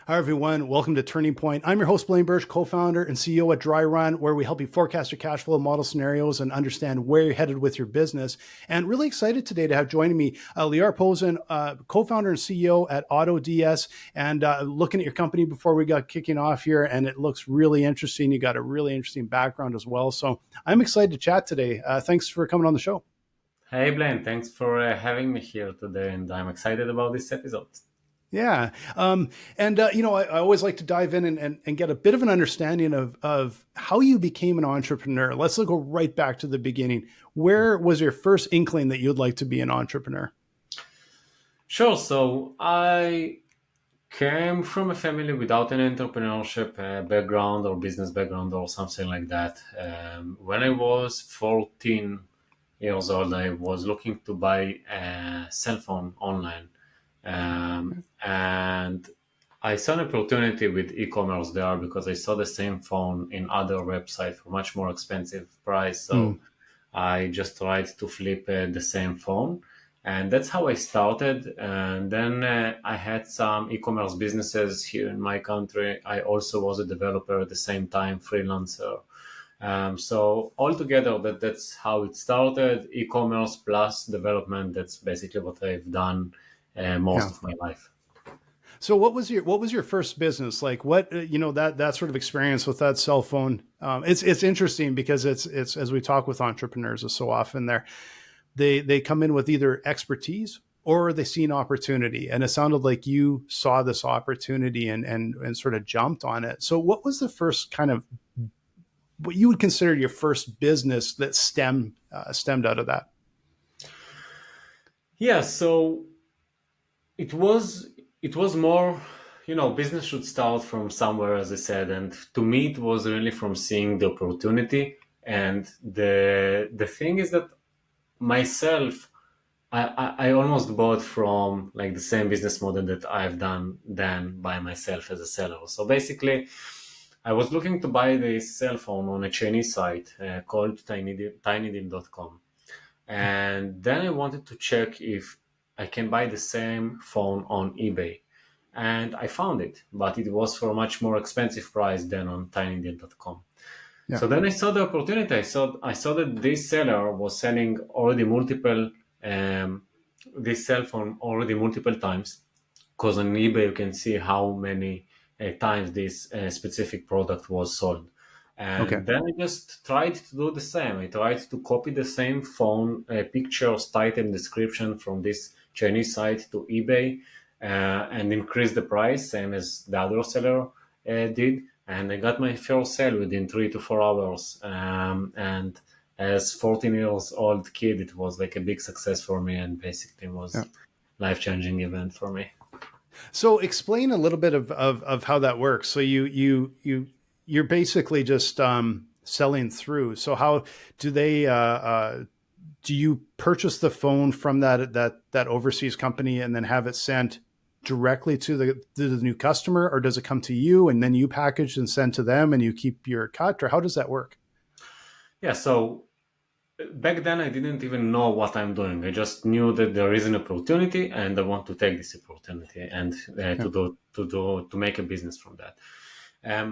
Hi, everyone. Welcome to Turning Point. I'm your host, Blaine Bertsch, co-founder and CEO at Dryrun, where we help you forecast your cash flow, model scenarios, and understand where you're headed with your business. And really excited today to have joining me Lior Pozin, co-founder and CEO at AutoDS, and looking at your company before we got kicking off here, and it looks really interesting. You got a really interesting background as well. So I'm excited to chat today. Thanks for coming on the show. Hey Blaine, thanks for having me here today, and I'm excited about this episode. Yeah. I always like to dive in and get a bit of an understanding of how you became an entrepreneur. Let's go right back to the beginning. Where was your first inkling that you'd like to be an entrepreneur? Sure, so I came from a family without an entrepreneurship background or business background or something like that. When I was 14 years old, I was looking to buy a cell phone online. And I saw an opportunity with e-commerce there because I saw the same phone in other websites for much more expensive price. So Mm, I just tried to flip the same phone. And that's how I started. And then I had some e-commerce businesses here in my country. I also was a developer at the same time, freelancer. So altogether, that's how it started. E-commerce plus development. That's basically what I've done most yeah. of my life. So what was your first business like? What that sort of experience with that cell phone? It's interesting because it's as we talk with entrepreneurs is so often they come in with either expertise or they see an opportunity, and it sounded like you saw this opportunity and sort of jumped on it. So what was the first kind of what you would consider your first business that stemmed out of that? Yeah, so it was it was more, business should start from somewhere, as I said, and to me it was really from seeing the opportunity. And the thing is that myself, I almost bought from like the same business model that I've done then by myself as a seller. So basically, I was looking to buy this cell phone on a Chinese site called tinydeal.com. And then I wanted to check if I can buy the same phone on eBay. And I found it, but it was for a much more expensive price than on tinydeal.com. Yeah. So then I saw the opportunity. I saw that this seller was selling already multiple this cell phone already multiple times, because on eBay you can see how many times this specific product was sold. Okay. And then I just tried to do the same. I tried to copy the same phone pictures, title, description from this Chinese site to eBay and increase the price, same as the other seller did. And I got my first sale within 3 to 4 hours. And as 14 years old kid, it was like a big success for me, and basically Yeah. was life-changing event for me. So explain a little bit of how that works. So you're basically just selling through. So how do they do you purchase the phone from that overseas company and then have it sent directly to the new customer, or does it come to you and then you package and send to them and you keep your cut, or how does that work? Yeah, so back then I didn't even know what I'm doing. I just knew that there is an opportunity and I want to take this opportunity and Yeah. to make a business from that.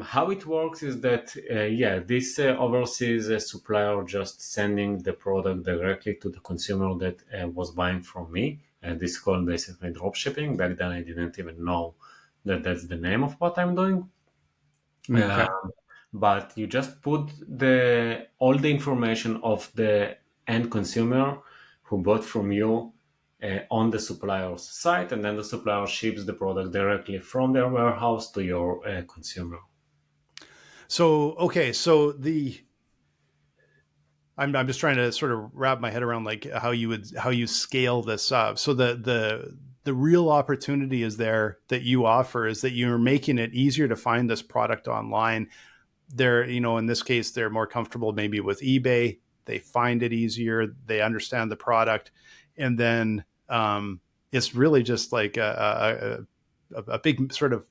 How it works is that this overseas supplier just sending the product directly to the consumer that was buying from me. And this is called basically dropshipping. Back then I didn't even know that that's the name of what I'm doing. Okay. But you just put the all the information of the end consumer who bought from you on the supplier's site, and then the supplier ships the product directly from their warehouse to your consumer. So okay, so the I'm just trying to sort of wrap my head around like how you scale this up. So the real opportunity is there that you offer is that you're making it easier to find this product online. They're, in this case, they're more comfortable maybe with eBay. They find it easier. They understand the product, and then it's really just like a big sort of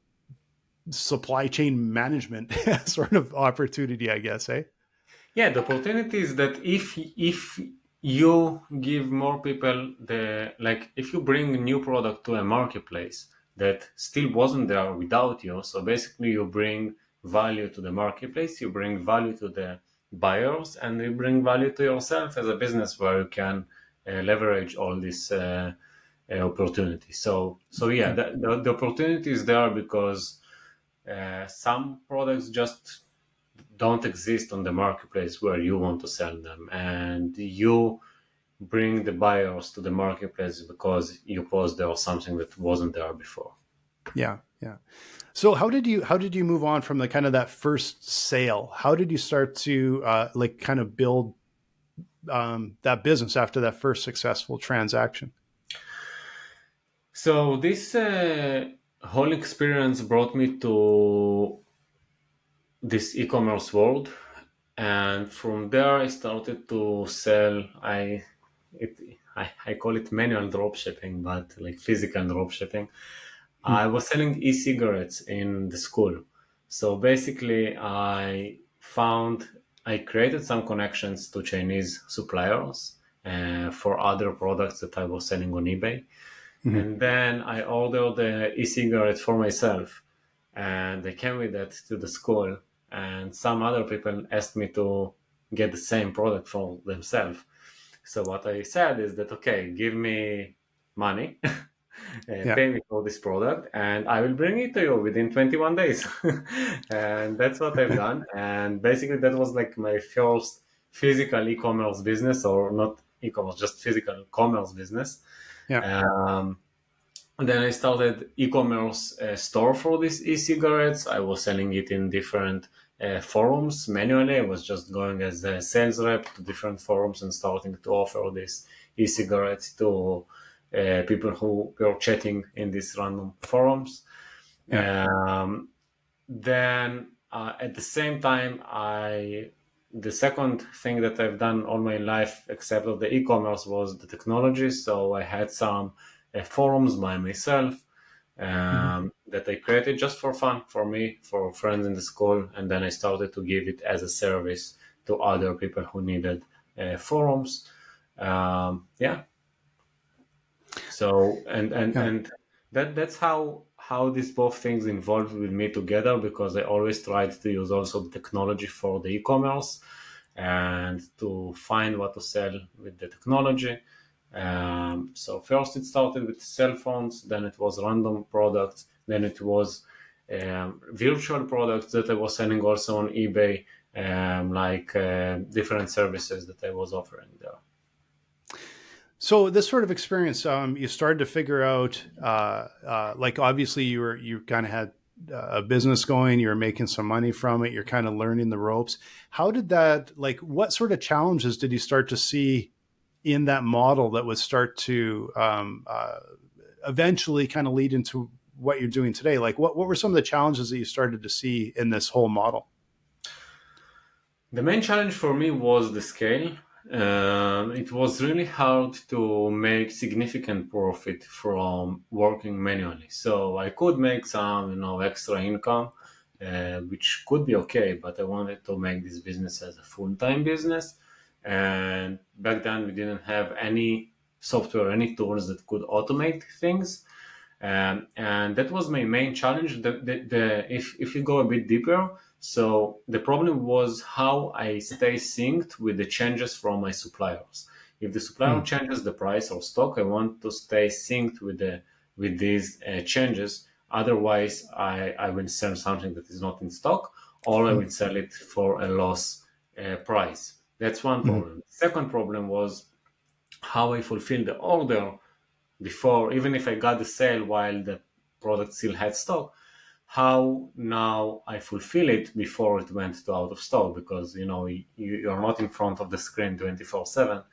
supply chain management sort of opportunity, I guess. Eh? Yeah, the opportunity is that if you give more people the like, if you bring a new product to a marketplace, that still wasn't there without you. So basically, you bring value to the marketplace, you bring value to the buyers, and you bring value to yourself as a business where you can leverage all these opportunities. So yeah, Yeah. the opportunity is there because some products just don't exist on the marketplace where you want to sell them, and you bring the buyers to the marketplace because you post there something that wasn't there before. Yeah. Yeah. So how did you move on from the kind of that first sale? How did you start to like kind of build that business after that first successful transaction? So this whole experience brought me to this e-commerce world, and from there I started to sell. It, I call it manual dropshipping, but like physical dropshipping. Hmm. I was selling e-cigarettes in the school. So basically, I created some connections to Chinese suppliers for other products that I was selling on eBay. Hmm. And then I ordered the e-cigarette for myself, and they came with that to the school. And some other people asked me to get the same product for themselves. So what I said is that, okay, give me money, Yeah. pay me for this product, and I will bring it to you within 21 days. And that's what I've done. And basically, that was like my first physical e-commerce business, or not e-commerce, just physical commerce business. Yeah. Um, and then I started e-commerce store for these e-cigarettes. I was selling it in different forums manually. I was just going as a sales rep to different forums and starting to offer this e-cigarettes to people who were chatting in these random forums. Yeah. Um, then at the same time, the second thing that I've done all my life, except of the e-commerce, was the technology. So I had some forums by myself Hmm. that I created just for fun, for me, for friends in the school, and then I started to give it as a service to other people who needed forums. Yeah, so Yeah. and that's how these both things involved with me together, because I always tried to use also the technology for the e-commerce and to find what to sell with the technology. So first it started with cell phones, then it was random products, then it was virtual products that I was selling also on eBay, like different services that I was offering there. So this sort of experience, you started to figure out, like obviously you kind of had a business going, you were making some money from it, you're kind of learning the ropes. How did that, like, what sort of challenges did you start to see in that model that would start to eventually kind of lead into what you're doing today? Like, what were some of the challenges that you started to see in this whole model? The main challenge for me was the scale. It was really hard to make significant profit from working manually. So I could make some, extra income, which could be okay, but I wanted to make this business as a full-time business. And back then we didn't have any software, any tools that could automate things. And that was my main challenge. If you go a bit deeper, so the problem was how I stay synced with the changes from my suppliers. If the supplier Hmm. changes the price or stock, I want to stay synced with these changes. Otherwise, I will sell something that is not in stock, or I will sell it for a loss price. That's one Hmm. problem. Second problem was how I fulfill the order before, even if I got the sale while the product still had stock, how now I fulfill it before it went to out of stock, because you're not in front of the screen 24/7,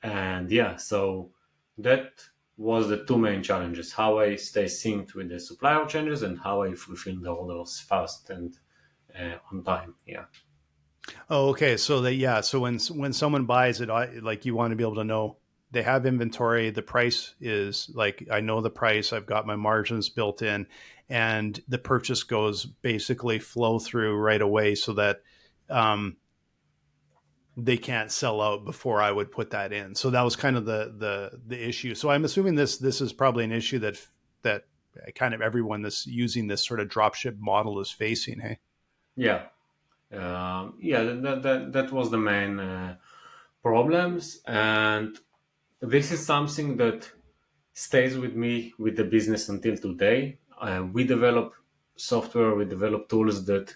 and yeah, so that was the two main challenges: how I stay synced with the supplier changes and how I fulfill the orders fast and on time. Yeah. Oh, okay. So that, yeah. So when someone buys it, like you want to be able to know they have inventory. The price is like I know the price. I've got my margins built in, and the purchase goes basically flow through right away, so that um, they can't sell out before I would put that in. So that was kind of the issue. So I'm assuming this is probably an issue that that kind of everyone that's using this sort of dropship model is facing. Hey. Yeah. Yeah, that was the main problems, and this is something that stays with me with the business until today. We develop software, we develop tools that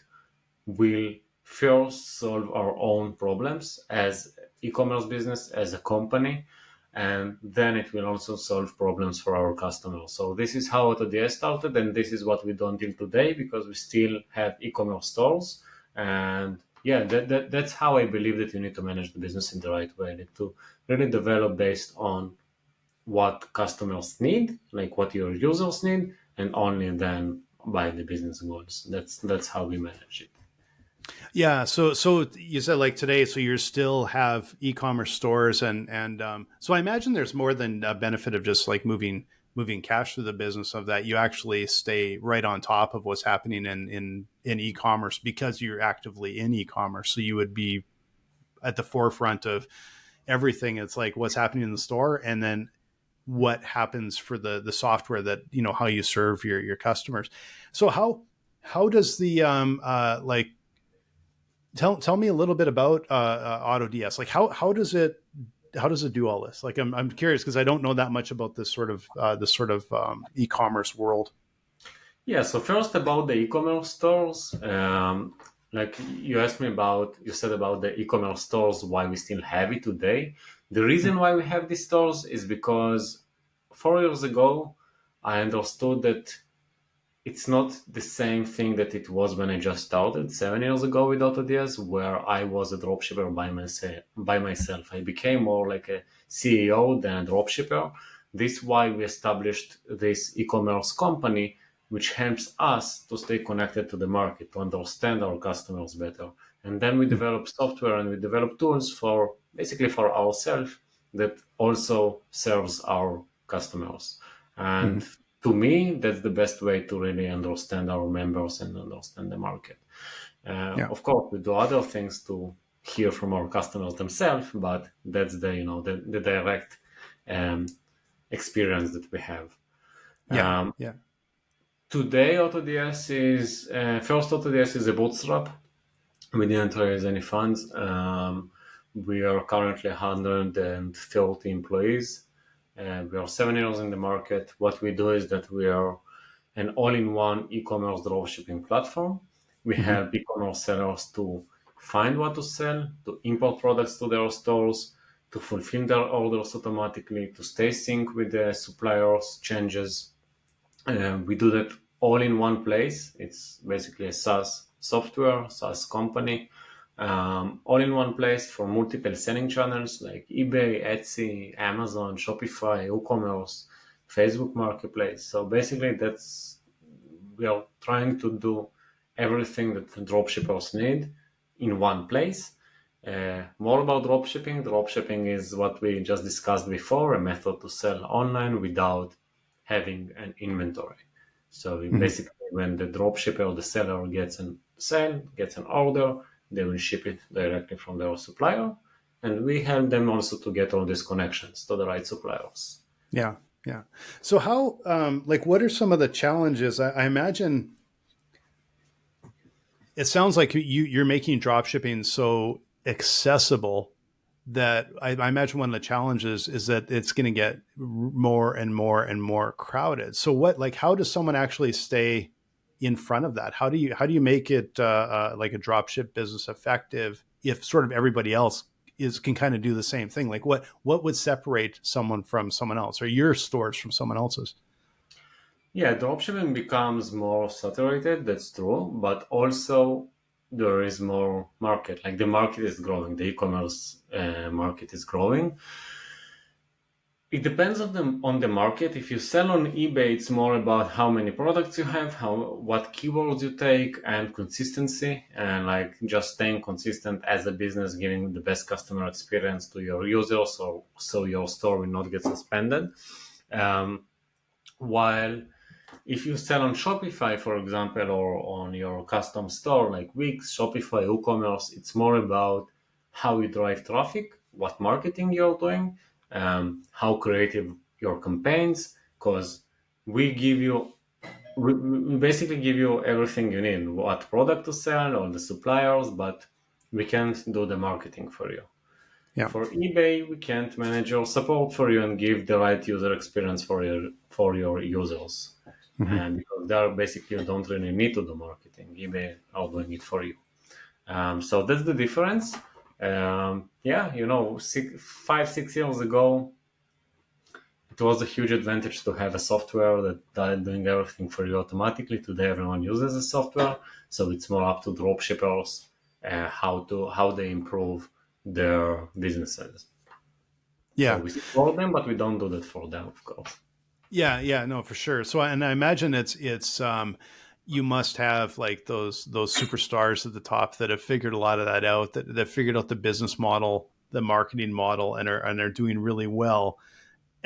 will first solve our own problems as e-commerce business, as a company, and then it will also solve problems for our customers. So this is how AutoDS started, and this is what we do until today, because we still have e-commerce stores. And yeah, that's how I believe that you need to manage the business in the right way. You need to really develop based on what customers need, like what your users need, and only then by the business goals. That's how we manage it. Yeah. So you said like today, so you still have e-commerce stores and so I imagine there's more than a benefit of just like moving cash through the business of that. You actually stay right on top of what's happening in e-commerce because you're actively in e-commerce. So you would be at the forefront of everything. It's like what's happening in the store and then what happens for the software that, you know, how you serve your customers. So how does the like tell me a little bit about AutoDS. Like how does it do all this? Like I'm curious because I don't know that much about this sort of e-commerce world. Yeah, so first about the e-commerce stores, like you asked me about, you said about the e-commerce stores, why we still have it today. The reason why we have these stores is because 4 years ago, I understood that it's not the same thing that it was when I just started 7 years ago with AutoDS, where I was a dropshipper by myself. I became more like a CEO than a dropshipper. This is why we established this e-commerce company, which helps us to stay connected to the market, to understand our customers better. And then we develop software and we develop tools for basically for ourselves that also serves our customers. Mm-hmm. And to me, that's the best way to really understand our members and understand the market. Yeah. Of course, we do other things to hear from our customers themselves, but that's the direct experience that we have. Yeah. Yeah. Today, AutoDS is first. AutoDS is a bootstrap. We didn't raise any funds. We are currently 130 employees. We are 7 years in the market. What we do is that we are an all-in-one e-commerce dropshipping platform. We Mm-hmm. help e-commerce sellers to find what to sell, to import products to their stores, to fulfill their orders automatically, to stay sync with the suppliers' changes. We do that all in one place. It's basically a SaaS software, SaaS company, all in one place for multiple selling channels like eBay, Etsy, Amazon, Shopify, WooCommerce, Facebook Marketplace. So basically, we are trying to do everything that dropshippers need in one place. More about dropshipping. Dropshipping is what we just discussed before, a method to sell online without having an inventory. So Mm-hmm. basically, when the dropshipper or the seller gets an order, they will ship it directly from their supplier, and we help them also to get all these connections to the right suppliers. Yeah. Yeah. So how like what are some of the challenges? I imagine it sounds like you're making drop shipping so accessible that I imagine one of the challenges is that it's going to get more and more and more crowded. So what, like, how does someone actually stay in front of that? How do you make it like a dropship business effective if sort of everybody else can kind of do the same thing? Like what would separate someone from someone else or your stores from someone else's? Yeah, dropshipping becomes more saturated, that's true, but also there is more market. Like the market is growing, the e-commerce market is growing. It depends on the market. If you sell on eBay, it's more about how many products you have, what keywords you take, and consistency, and like just staying consistent as a business, giving the best customer experience to your users, so your store will not get suspended. While if you sell on Shopify, for example, or on your custom store like Wix, Shopify, WooCommerce, it's more about how you drive traffic, what marketing you're doing, how creative your campaigns, because we give you we basically give you everything you need, what product to sell, all the suppliers, but we can't do the marketing for you. Yeah. For eBay, we can't manage your support for you and give the right user experience for your users. Mm-hmm. And because there basically you don't really need to do marketing. eBay are doing it for you. So that's the difference. Yeah, 5-6 years ago, it was a huge advantage to have a software that doing everything for you automatically. Today, everyone uses the software, so it's more up to dropshippers how they improve their businesses. So Yeah. we support them, but we don't do that for them, of course. Yeah, no, for sure. So, and I imagine you must have like those superstars at the top that have figured a lot of that out, that figured out the business model, the marketing model, and are doing really well.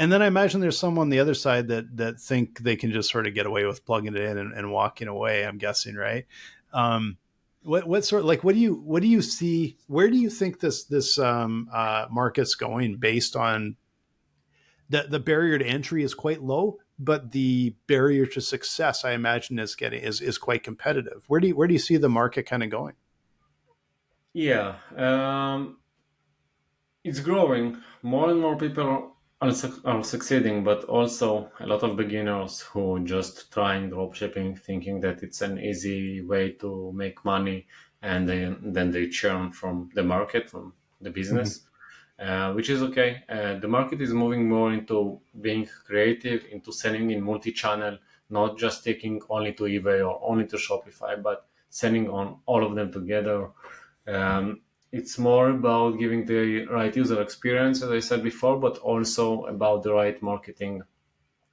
And then I imagine there's some on the other side that think they can just sort of get away with plugging it in and walking away. I'm guessing, right? Um, what sort like what do you see? Where do you think this market's going based on the barrier to entry is quite low, but the barrier to success, I imagine, is quite competitive. Where do you see the market kind of going? Yeah, it's growing. More and more people are succeeding, but also a lot of beginners who just trying dropshipping, thinking that it's an easy way to make money, and then they churn from the market, from the Mm-hmm. business, which is okay. The market is moving more into being creative, into selling in multi-channel, not just sticking only to eBay or only to Shopify, but selling on all of them together. Um, it's more about giving the right user experience, as I said before, but also about the right marketing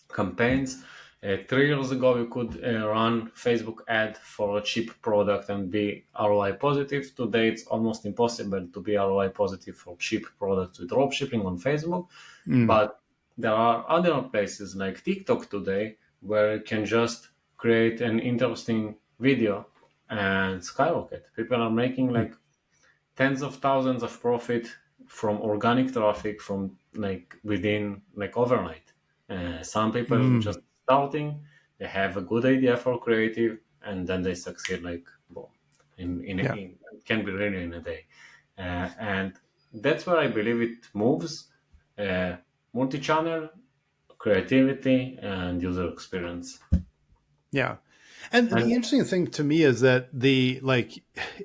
campaigns. 3 years ago, you could run Facebook ad for a cheap product and be ROI positive. Today, it's almost impossible to be ROI positive for cheap products with dropshipping on Facebook. Mm. But there are other places like TikTok today where you can just create an interesting video and skyrocket. People are making like tens of thousands of profit from organic traffic from like within like overnight. Some people Mm. just starting, they have a good idea for creative, and then they succeed like boom, Yeah. it can be really in a day, and that's where I believe it moves. Uh, Multi-channel creativity and user experience. Yeah. And And the interesting thing to me is that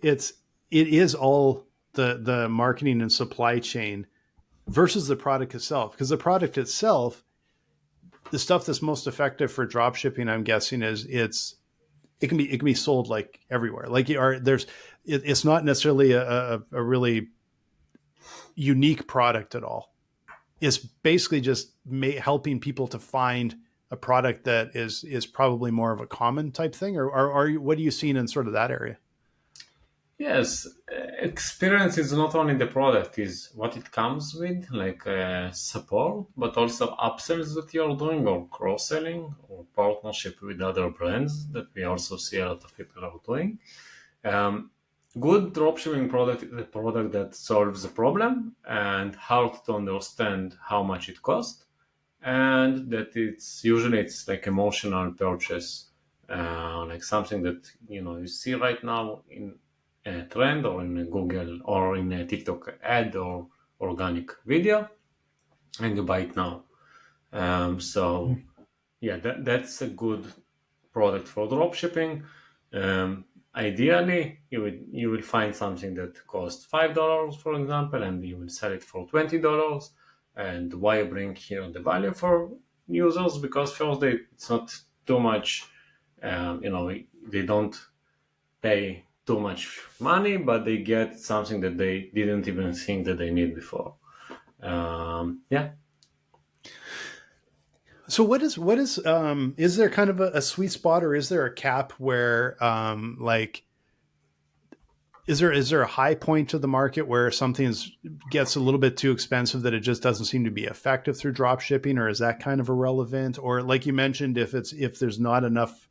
it's it is all the marketing and supply chain versus the product itself. Because the product itself, the stuff that's most effective for drop shipping, I'm guessing, is it can be sold like everywhere. Like you are there's it's not necessarily a really unique product at all. It's basically just helping people to find a product that is probably more of a common type thing, or are you, what are you seeing in sort of that area? yes, experience is not only the product, is what it comes with, like support, but also upsells that you're doing, or cross-selling, or partnership with other brands that we also see a lot of people are doing. Um, Good dropshipping product is a product that solves a problem and hard to understand how much it costs, and that it's like emotional purchase, like something that you see right now in a trend or in a Google or in a TikTok ad or organic video, and you buy it now. So yeah, that's a good product for dropshipping. Ideally, you will find something that costs $5, for example, and you will sell it for $20. And why bring here the value for users? Because first, it's not too much. They don't pay too much money, but they get something that they didn't even think that they need before. Yeah. So is there kind of sweet spot, or is there a cap where like is there a high point to the market where something gets a little bit too expensive that it just doesn't seem to be effective through drop shipping, or is that kind of irrelevant? Or like you mentioned, if there's not enough,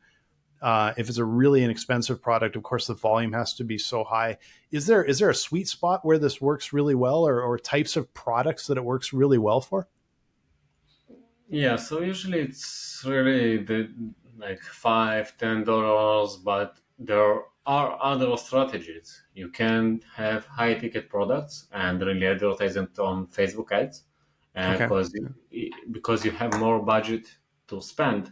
if it's a really inexpensive product, of course the volume has to be so high. Is there a sweet spot where this works really well, or types of products that it works really well for? Yeah, so usually it's really the like $5, $10, but there are other strategies. You can have high ticket products and really advertise it on Facebook ads, Okay. because you have more budget to spend,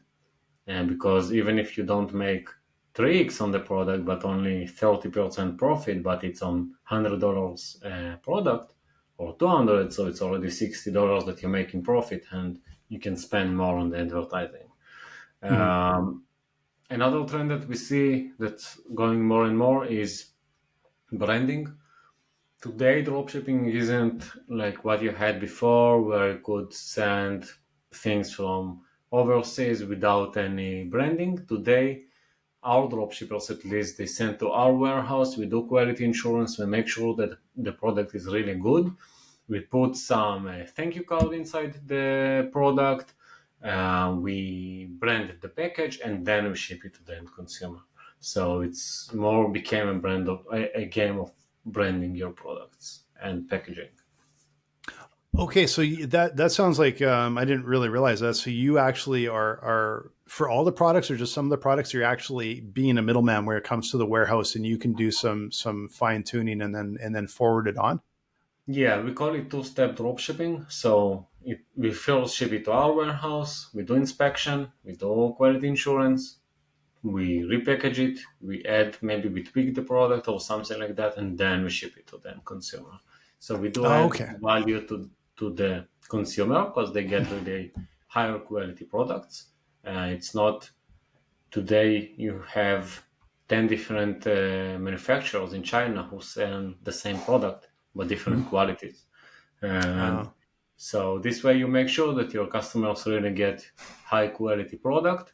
and because even if you don't make 3x on the product but only 30% profit, but it's on $100 product or 200, so it's already $60 that you make in profit, and you can spend more on the advertising. Mhm. Another trend that we see that's going more and more is branding. Today, dropshipping isn't like what you had before, where you could send things from overseas without any branding. Today, our dropshippers, at least, they send to our warehouse. We do quality insurance. We make sure that the product is really good. We put some thank you card inside the product. We brand the package, and then we ship it to the end consumer. So it's more became a game of branding your products and packaging. Okay, so that sounds like I didn't really realize that. So you actually are for all the products, or just some of the products, you're actually being a middleman where it comes to the warehouse, and you can do some fine tuning and then forward it on. Yeah, we call it two-step dropshipping. So we first ship it to our warehouse, we do inspection, we do quality insurance, we repackage it, we add, maybe we tweak the product or something like that, and then we ship it to the end consumer. So we do Oh, add okay. value to the consumer because they get really higher quality products. It's not today you have 10 different manufacturers in China who sell the same product but different Mhm. qualities. And Oh. so this way you make sure that your customers really get high quality product,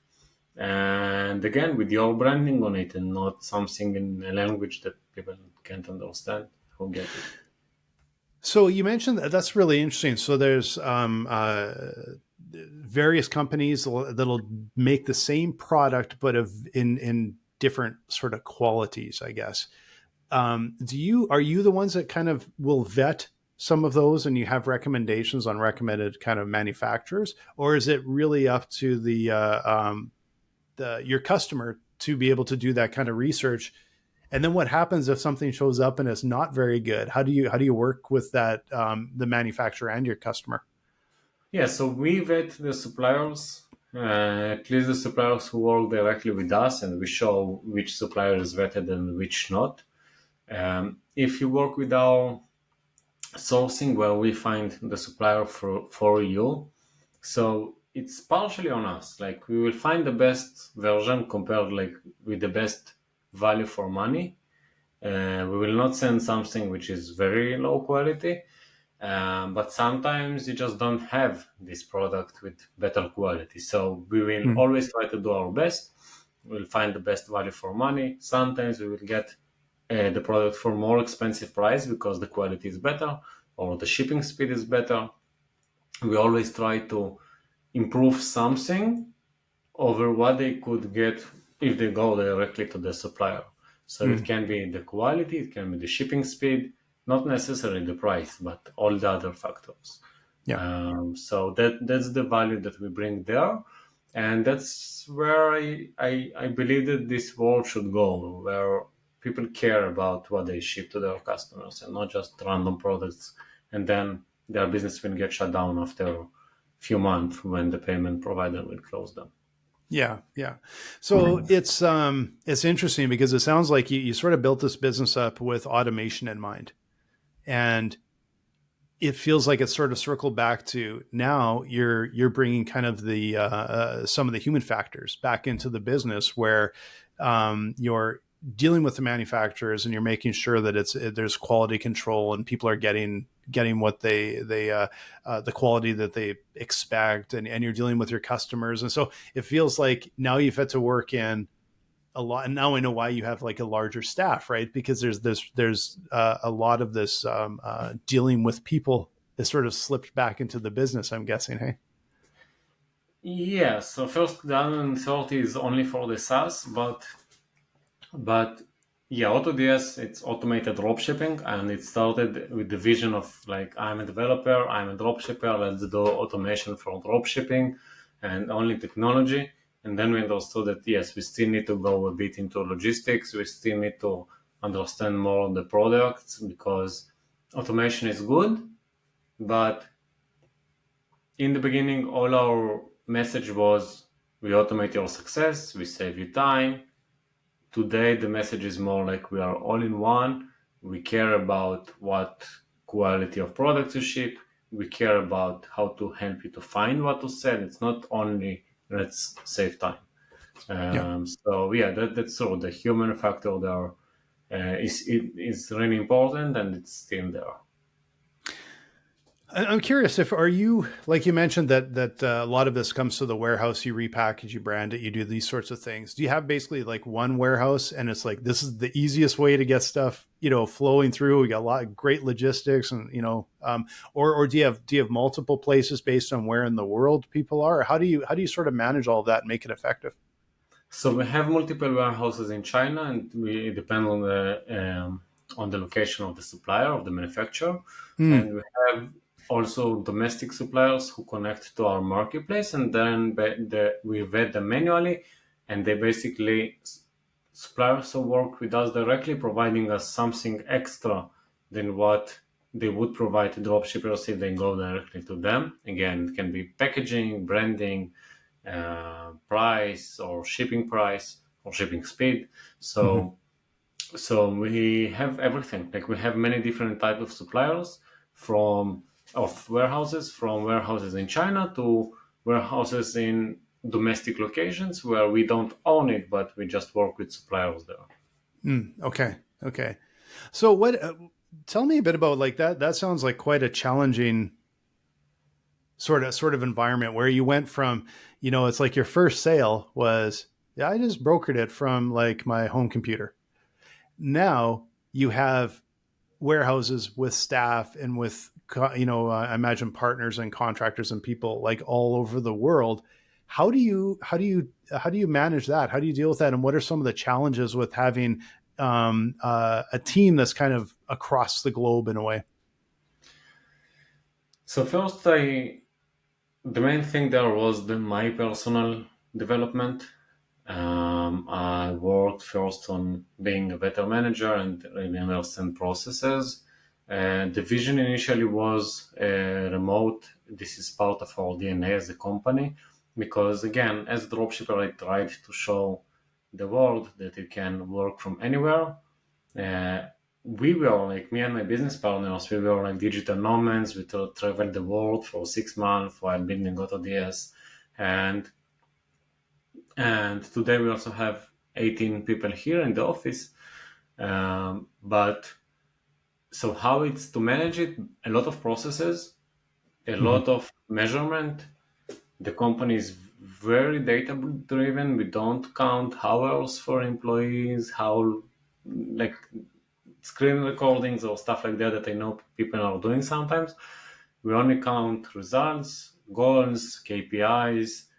and again with your branding on it and not something in a language that people can't understand who get it. So you mentioned that's really interesting. So there's various companies that'll make the same product, but in different sort of qualities, I guess. Do you are you the ones that kind of will vet some of those, and you have recommendations on recommended kind of manufacturers, or is it really up to the your customer to be able to do that kind of research? And then what happens if something shows up and it's not very good? How do you work with that, the manufacturer and your customer? Yeah, so we vet the suppliers, at least the suppliers who work directly with us, and we show which supplier is vetted and which not. If you work with our sourcing, where we find the supplier for you, so it's partially on us. Like we will find the best version compared like with the best value for money. We will not send something which is very low quality, but sometimes you just don't have this product with better quality. So we will Hmm. always try to do our best. We'll find the best value for money. Sometimes we will get the product for more expensive price because the quality is better or the shipping speed is better. We always try to improve something over what they could get if they go directly to the supplier. So it Hmm. can be the quality, it can be the shipping speed, not necessarily the price, but all the other factors. Yeah. So that's the value that we bring there, and that's where I believe that this world should go, where people care about what they ship to their customers and not just random products, and then their business will get shut down after a few months when the payment provider will close them. Yeah, yeah. So it's interesting because it sounds like you sort of built this business up with automation in mind, and it feels like it's sort of circled back to now you're bringing kind of the some of the human factors back into the business where you're dealing with the manufacturers and you're making sure that there's quality control and people are getting what they the quality that they expect, and you're dealing with your customers, and so it feels like now you've had to work in a lot, and now I know why you have like a larger staff, right? Because there's a lot of this dealing with people is sort of slipped back into the business, I'm guessing. Hey. Yeah, so first the 130 is only for the SaaS, but Yeah, AutoDS, it's automated dropshipping, and it started with the vision of like, I'm a developer, I'm a dropshipper, let's do automation for dropshipping and only technology. And then we understood that yes, we still need to go a bit into logistics, we still need to understand more of the products, because automation is good, but in the beginning, all our message was, we automate your success, we save you time. Today, the message is more like, we are all in one. We care about what quality of products you ship. We care about how to help you to find what to sell. It's not only let's save time. Yeah. So yeah, that's sort of the human factor there is really important, and it's still there. I'm curious if are you like you mentioned that a lot of this comes to the warehouse, you repackage, you brand it, you do these sorts of things. Do you have basically like one warehouse and it's like this is the easiest way to get stuff, flowing through? We got a lot of great logistics and or do you have multiple places based on where in the world people are? Or how do you sort of manage all of that and make it effective? So we have multiple warehouses in China, and we depend on the location of the supplier, of the manufacturer, Hmm. and we have also domestic suppliers who connect to our marketplace, and then we vet them manually, and they basically, suppliers who work with us directly, providing us something extra than what they would provide to dropshippers if they go directly to them. Again, it can be packaging, branding, price, or shipping price, or shipping speed. Mm-hmm. So we have everything. Like, we have many different types of suppliers, from from warehouses in China to warehouses in domestic locations where we don't own it, but we just work with suppliers there. Okay. Okay. So what? Tell me a bit about like that. That sounds like quite a challenging sort of environment where you went from, it's like your first sale was, yeah, I just brokered it from like my home computer. Now you have warehouses with staff and with, I imagine partners and contractors and people like all over the world. How do you manage that? How do you deal with that? And what are some of the challenges with having a team that's kind of across the globe in a way? So first, the main thing there was my personal development. I worked first on being a better manager and really understand processes. The vision initially was remote. This is part of our DNA as a company, because again, as a dropshipper, I tried to show the world that you can work from anywhere. Uh, we were like, me and my business partners, we were like digital nomads. We traveled the world for 6 months while building AutoDS, and today we also have 18 people here in the office. But so how it's to manage it? A lot of processes, a Mm-hmm. lot of measurement. The company is very data driven. We don't count hours for employees, how, like, screen recordings or stuff like that I know people are doing sometimes. We only count results, goals, KPIs.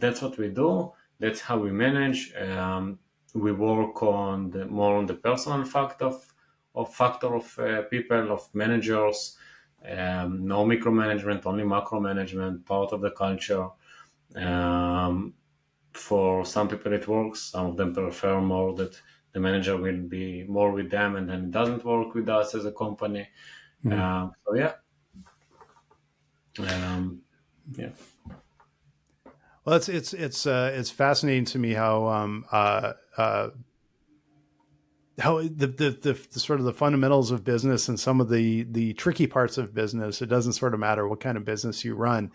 That's what we do. That's how we manage. We work on more on the personal factor of people, of managers. No micromanagement, only macro management, part of the culture. Um, for some people it works. Some of them prefer more that the manager will be more with them, and then it doesn't work with us as a company. Mm-hmm. So yeah, um, yeah. Well, it's fascinating to me how the sort of the fundamentals of business and some of the tricky parts of business. It doesn't sort of matter what kind of business you run.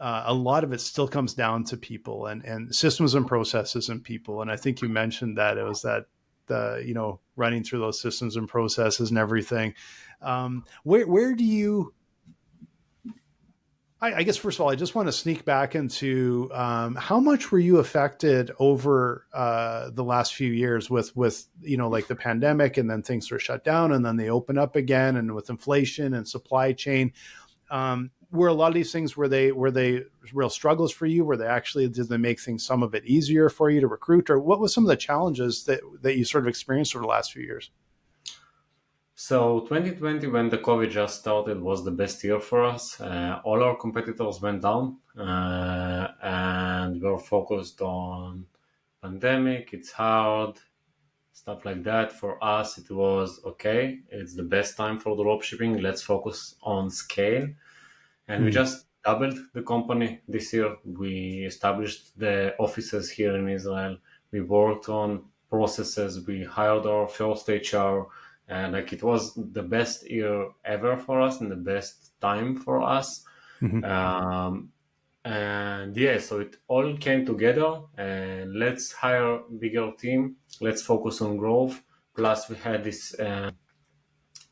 A lot of it still comes down to people and systems and processes and people. And I think you mentioned that it was that the running through those systems and processes and everything. Where do you I guess first of all, I just want to sneak back into how much were you affected over the last few years with like the pandemic, and then things were shut down, and then they open up again, and with inflation and supply chain. were a lot of these things, were they real struggles for you? Were they actually, did they make things, some of it easier for you to recruit, or what was some of the challenges that you sort of experienced over the last few years? So 2020, when the COVID just started, was the best year for us. All our competitors went down, and we were focused on pandemic. It's hard, stuff like that. For us, it was okay. It's the best time for dropshipping. Let's focus on scale. And we Mm-hmm. just doubled the company this year. We established the offices here in Israel. We worked on processes. We hired our first HR, and like it was the best year ever for us and the best time for us. Mm-hmm. Um, and yeah, so it all came together. And let's hire bigger team. Let's focus on growth. Plus, we had this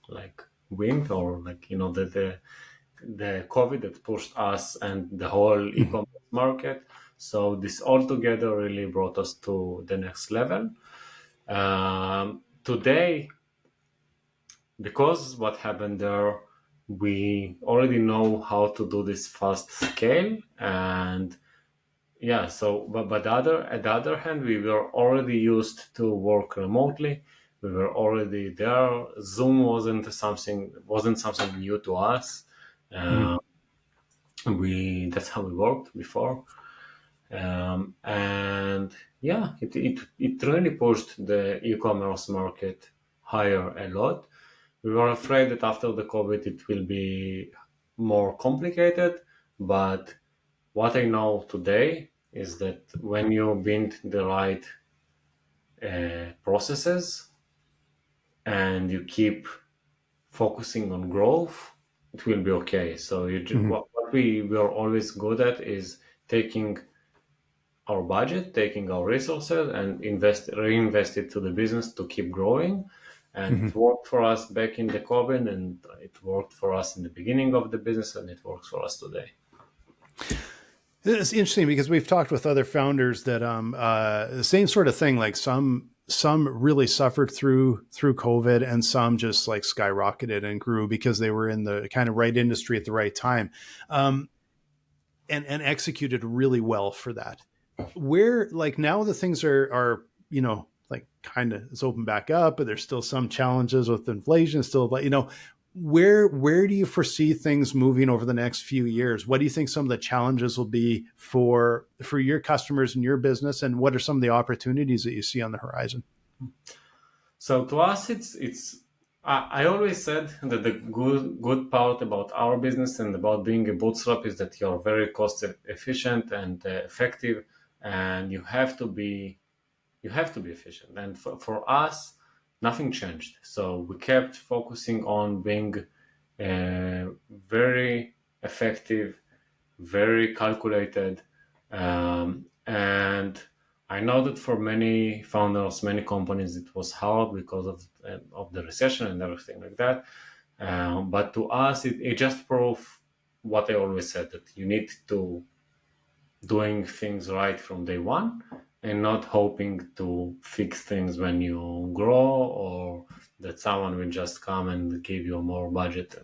like wind, or like the COVID that pushed us and the whole e-commerce market. So this all together really brought us to the next level. Today, because what happened there, we already know how to do this fast scale. And yeah, so but at the other hand, we were already used to work remotely. We were already there. Zoom wasn't something new to us. Mm-hmm. We That's how we worked before. And yeah, it really pushed the e-commerce market higher a lot. We were afraid that after the COVID it will be more complicated, but what I know today is that when you build the right processes and you keep focusing on growth, it will be okay. So Mm-hmm. what we were always good at is taking our budget, taking our resources, and reinvest it to the business to keep growing. And Mm-hmm. it worked for us back in the COVID, and it worked for us in the beginning of the business, and it works for us today. It's interesting because we've talked with other founders that the same sort of thing. Like some really suffered through COVID, and some just like skyrocketed and grew because they were in the kind of right industry at the right time, and executed really well for that. Where like now the things are like kind of, it's open back up, but there's still some challenges with inflation. Still, like where do you foresee things moving over the next few years? What do you think some of the challenges will be for your customers and your business, and what are some of the opportunities that you see on the horizon? So to us, it's I always said that the good part about our business and about being a bootstrap is that you're very cost efficient and effective, and you have to be efficient. And for us, nothing changed. So we kept focusing on being very effective, very calculated, and I know that for many founders, many companies, it was hard because of the recession and everything like that. But to us, it just proved what I always said, that you need to doing things right from day one and not hoping to fix things when you grow, or that someone will just come and give you more budget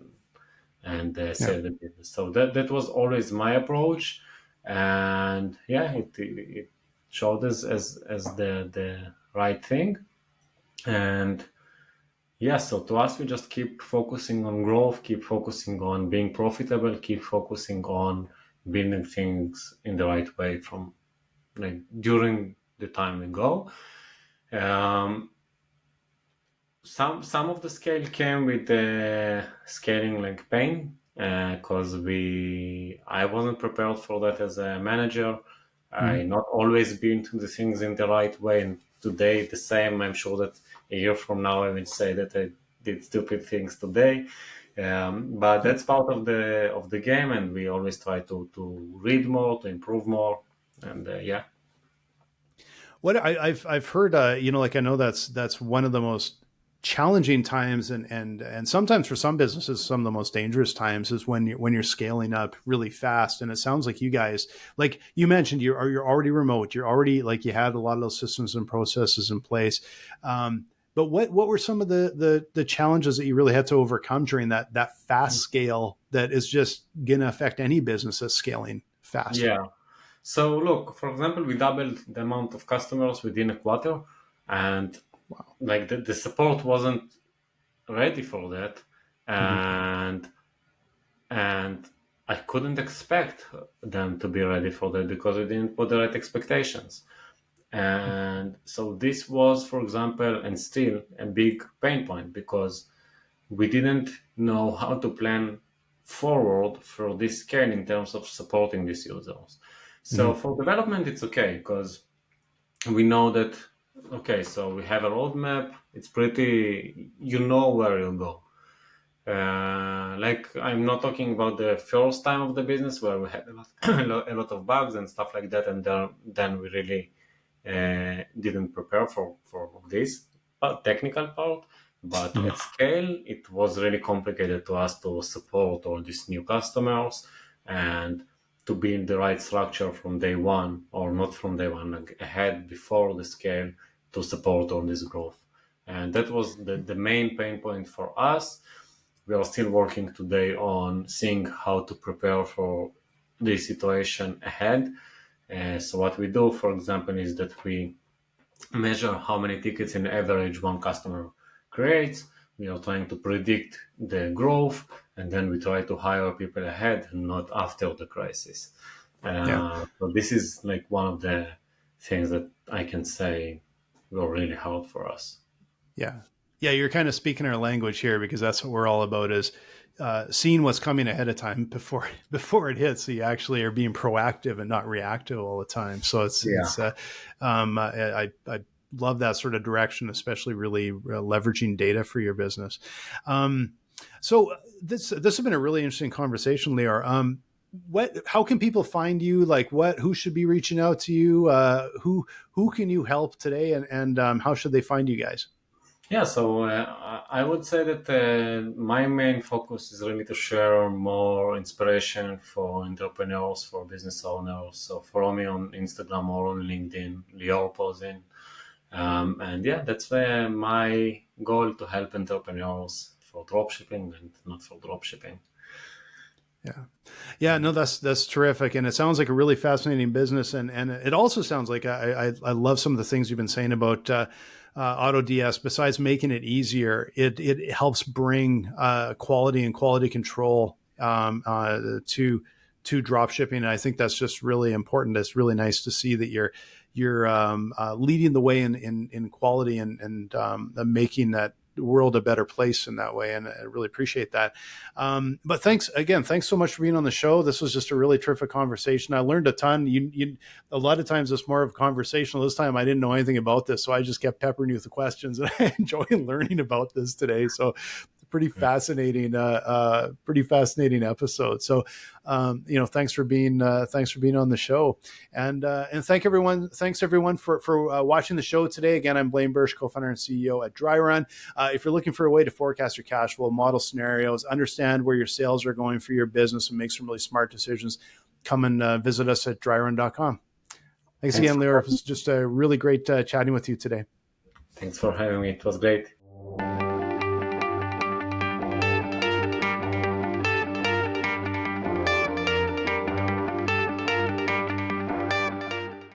and Yeah. save the business. So that was always my approach, and yeah, it showed as the right thing. And yeah, so to us, we just keep focusing on growth, keep focusing on being profitable, keep focusing on building things in the right way from like during the time we go. Um, some of the scale came with the scaling like pain, because I wasn't prepared for that as a manager. I Mm-hmm. not always been to the things in the right way, and today the same. I'm sure that a year from now I will say that I did stupid things today, but Yeah. that's part of the game, and we always try to read more, to improve more, and yeah. What I've heard, like I know that's one of the most challenging times, and sometimes for some businesses, some of the most dangerous times is when you're scaling up really fast. And it sounds like you guys, like you mentioned, you're already remote. You're already, like, you had a lot of those systems and processes in place. But what were some of the challenges that you really had to overcome during that fast scale that is just going to affect any business that's scaling fast? Yeah. So look, for example, we doubled the amount of customers within a quarter, and Wow. like the support wasn't ready for that, Mm-hmm. and I couldn't expect them to be ready for that because we didn't put the right expectations. And so this was, for example, and still a big pain point because we didn't know how to plan forward for this scale in terms of supporting these users. So Mm-hmm. for development, it's okay because we know that, okay, so we have a roadmap. It's pretty, you know where you'll go. Like I'm not talking about the first time of the business where we had a lot of bugs and stuff like that, and then we really didn't prepare for this technical part. But Mm-hmm. at scale, it was really complicated to us to support all these new customers and to be in the right structure from day one, or not from day one, like ahead before the scale to support all this growth. And that was the main pain point for us. We are still working today on seeing how to prepare for this situation ahead. So what we do, for example, is that we measure how many tickets in average one customer creates. We are trying to predict the growth, and then we try to hire people ahead and not after the crisis. Yeah. So this is like one of the things that I can say were really hard for us. Yeah. Yeah. You're kind of speaking our language here because that's what we're all about is seeing what's coming ahead of time before it hits. So you actually are being proactive and not reactive all the time. So Yeah. I love that sort of direction, especially really leveraging data for your business. Um, so this has been a really interesting conversation, Lior. How can people find you? Like who should be reaching out to you? Who can you help today, and how should they find you guys? Yeah, so I would say that my main focus is really to share more inspiration for entrepreneurs, for business owners. So follow me on Instagram or on LinkedIn, Lior Pozin. And yeah, that's my goal, to help entrepreneurs for dropshipping and not for dropshipping. Yeah. Yeah, no, that's terrific, and it sounds like a really fascinating business, and it also sounds like I love some of the things you've been saying about AutoDS. Besides making it easier, it helps bring quality and quality control to drop shipping. And I think that's just really important. It's really nice to see that you're leading the way in quality and making that world a better place in that way, and I really appreciate that. But thanks so much for being on the show. This was just a really terrific conversation. I learned a ton. You a lot of times it's more of conversational. This time I didn't know anything about this, so I just kept peppering you with the questions, and I enjoy learning about this today. So pretty fascinating episode. So, thanks for being on the show, and thanks everyone for watching the show today. Again, I'm Blaine Bertsch, co-founder and CEO at Dryrun. If you're looking for a way to forecast your cash flow, model scenarios, understand where your sales are going for your business, and make some really smart decisions, come and visit us at dryrun.com. Thanks Thanks again, for Lior. It having me. was just a really great chatting with you today. Thanks for having me. It was great.